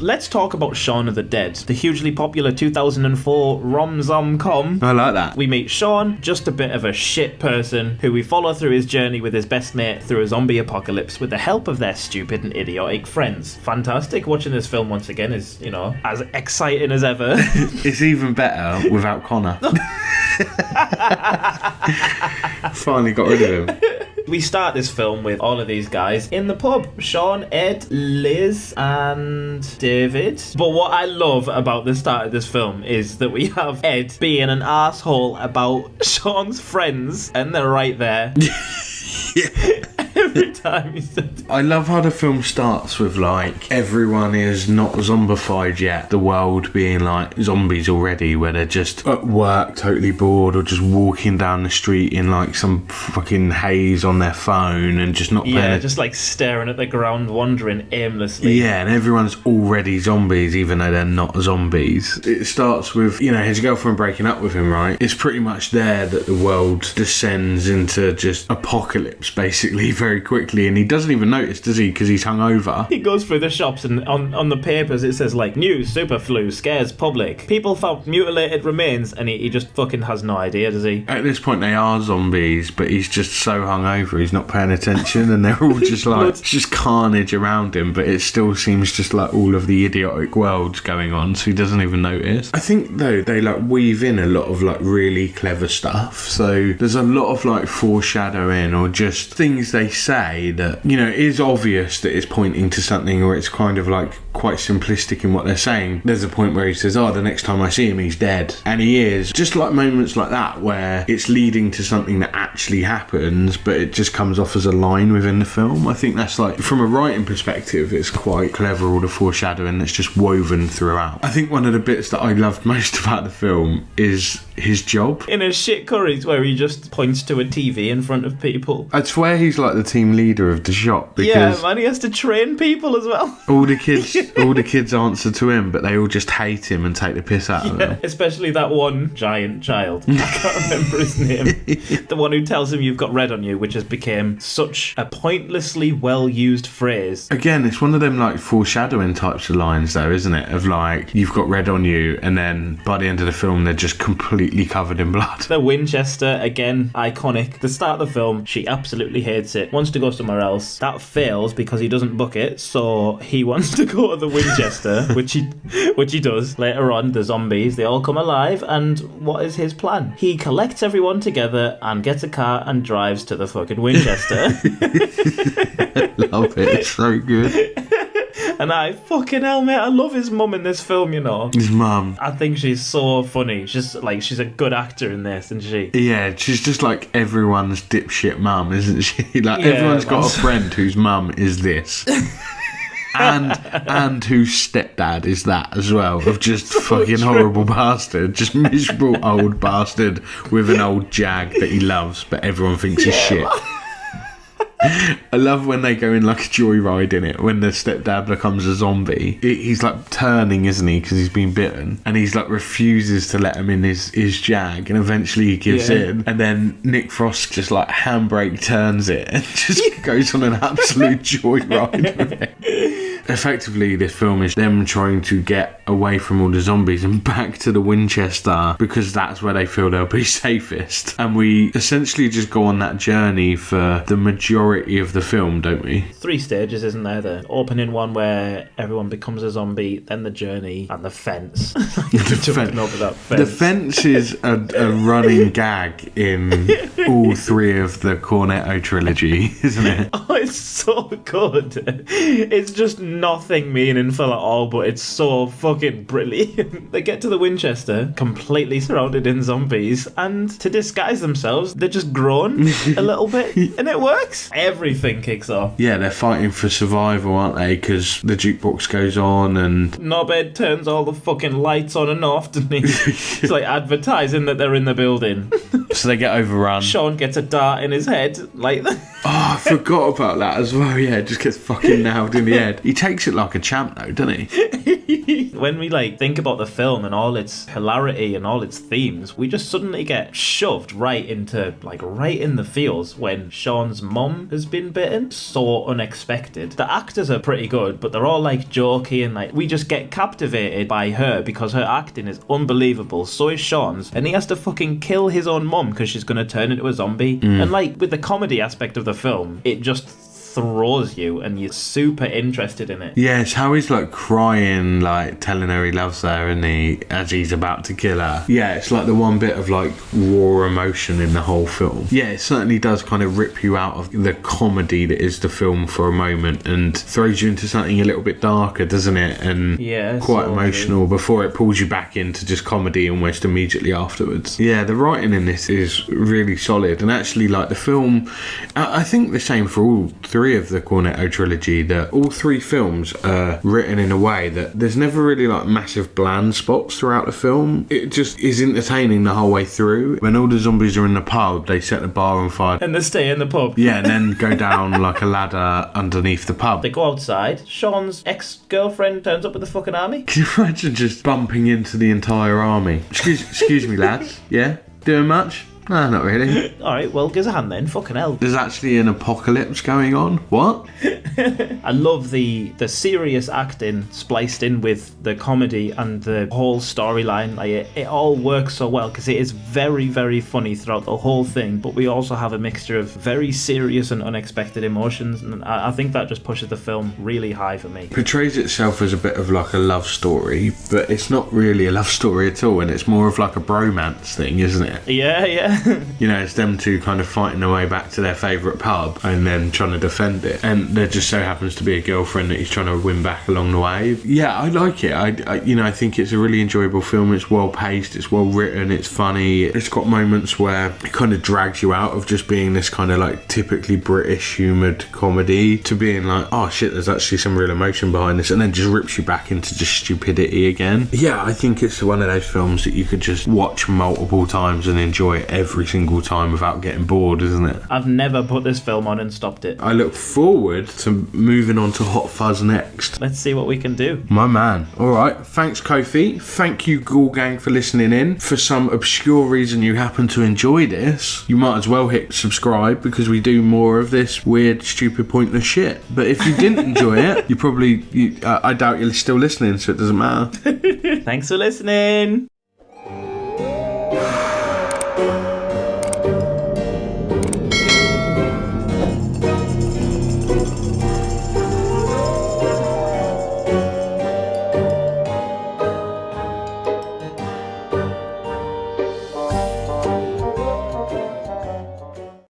Let's talk about Shaun of the Dead, the hugely popular 2004 rom-com. I like that. We meet Shaun, just a bit of a shit person, who we follow through his journey with his best mate through a zombie apocalypse with the help of their stupid and idiotic friends. Fantastic. Watching this film once again is, as exciting as ever. It's even better without Connor. Finally got rid of him. We start this film with all of these guys in the pub. Shaun, Ed, Liz, and David. But what I love about the start of this film is that we have Ed being an asshole about Shaun's friends, and they're right there. Yeah. Every time he said, I love how the film starts with everyone is not zombified yet, the world being zombies already, where they're just at work totally bored or just walking down the street in some fucking haze on their phone and just not paying just staring at the ground, wandering aimlessly. Yeah, and everyone's already zombies even though they're not zombies. It starts with his girlfriend breaking up with him, right? It's pretty much there that the world descends into just apocalypse basically very quickly, and he doesn't even notice, does he? Because he's hungover. He goes through the shops and on the papers it says new super flu scares public. People found mutilated remains, and he just fucking has no idea, does he? At this point they are zombies, but he's just so hungover he's not paying attention, and they're all just it's just carnage around him, but it still seems just like all of the idiotic worlds going on, so he doesn't even notice. I think though they weave in a lot of really clever stuff, so there's a lot of foreshadowing or just things they say that it is obvious that it's pointing to something, or it's kind of quite simplistic in what they're saying. There's a point where he says, the next time I see him he's dead, and he is. Just moments like that where it's leading to something that actually happens, but it just comes off as a line within the film. I think that's from a writing perspective it's quite clever, all the foreshadowing that's just woven throughout. I think one of the bits that I loved most about the film is his job. In a shit curries where he just points to a TV in front of people. I swear he's the team leader of the shop, because he has to train people as well. all the kids answer to him, but they all just hate him and take the piss out of him. Especially that one giant child. I can't remember his name. The one who tells him you've got red on you, which has become such a pointlessly well-used phrase. Again, it's one of them foreshadowing types of lines though, isn't it? Of you've got red on you, and then by the end of the film they're just completely covered in blood. The Winchester, again, iconic. The start of the film, she absolutely hates it. Wants to go somewhere else. That fails because he doesn't book it, so he wants to go to the Winchester, which he does. Later on, the zombies, they all come alive, and what is his plan? He collects everyone together and gets a car and drives to the fucking Winchester. Love it, it's so good. And fucking hell, mate, I love his mum in this film, His mum. I think she's so funny. She's a good actor in this, isn't she? Yeah, she's just everyone's dipshit mum, isn't she? Everyone's got a friend whose mum is this. and whose stepdad is that as well, of just fucking horrible bastard, just miserable old bastard with an old Jag that he loves, but everyone thinks is shit. I love when they go in a joyride in it, when the stepdad becomes a zombie. He's turning, isn't he, because he's been bitten, and he's refuses to let him in his Jag, and eventually he gives in, and then Nick Frost just handbrake turns it and just goes on an absolute joyride with it. Effectively, this film is them trying to get away from all the zombies and back to the Winchester, because that's where they feel they'll be safest. And we essentially just go on that journey for the majority of the film, don't we? 3 stages, isn't there? The opening one where everyone becomes a zombie, then the journey, and the fence. The fence is a running gag in all 3 of the Cornetto trilogy, isn't it? Oh, it's so good. It's just nothing meaningful at all, but it's so fucking brilliant. They get to the Winchester, completely surrounded in zombies, and to disguise themselves, they're just grown a little bit, and it works. Everything kicks off. Yeah, they're fighting for survival, aren't they? Because the jukebox goes on, and Knobhead turns all the fucking lights on and off, doesn't he? It's advertising that they're in the building. So they get overrun. Shaun gets a dart in his head, Oh, I forgot about like that as well. Yeah, just gets fucking nailed in the head. He takes it like a champ though, doesn't he? When we like think about the film and all its hilarity and all its themes, we just suddenly get shoved right in the feels when Shaun's mum has been bitten. So unexpected. The actors are pretty good, but they're all like jokey and like we just get captivated by her because her acting is unbelievable. So is Shaun's, and he has to fucking kill his own mum because she's gonna turn into a zombie. And like with the comedy aspect of the film, it just throws you and you're super interested in it. Yes, how he's like crying, like telling her he loves her, and as he's about to kill her. Yeah, it's like the one bit of like raw emotion in the whole film. Yeah, it certainly does kind of rip you out of the comedy that is the film for a moment and throws you into something a little bit darker, doesn't it? And quite emotional before it pulls you back into just comedy almost immediately afterwards. Yeah, the writing in this is really solid, and actually like the film, I think the same for all three of the Cornetto trilogy, that all three films are written in a way that there's never really like massive bland spots throughout the film. It just is entertaining the whole way through. When all the zombies are in the pub, they set the bar on fire and they stay in the pub. Yeah, and then go down like a ladder underneath the pub. They go outside. Shaun's ex-girlfriend turns up with the fucking army. Can you imagine just bumping into the entire army? Excuse me, lads. Yeah? Doing much? No, not really. Alright, well, give us a hand then. Fucking hell. There's actually an apocalypse going on. What? I love the serious acting spliced in with the comedy and the whole storyline. Like it all works so well because it is very, very funny throughout the whole thing, but we also have a mixture of very serious and unexpected emotions, and I think that just pushes the film really high for me. It portrays itself as a bit of like a love story, but it's not really a love story at all, and it's more of like a bromance thing, isn't it? Yeah. You know, it's them two kind of fighting their way back to their favourite pub and then trying to defend it. And there just so happens to be a girlfriend that he's trying to win back along the way. Yeah, I like it. I think it's a really enjoyable film. It's well paced, it's well written, it's funny. It's got moments where it kind of drags you out of just being this kind of like typically British humoured comedy to being like, oh shit, there's actually some real emotion behind this, and then just rips you back into just stupidity again. Yeah, I think it's one of those films that you could just watch multiple times and enjoy every single time without getting bored, isn't it? I've never put this film on and stopped it. I look forward to moving on to Hot Fuzz next. Let's see what we can do. My man. Alright, thanks Kofi. Thank you Ghoul Gang for listening in. For some obscure reason you happen to enjoy this, you might as well hit subscribe because we do more of this weird, stupid, pointless shit. But if you didn't enjoy it, I doubt you're still listening, so it doesn't matter. Thanks for listening.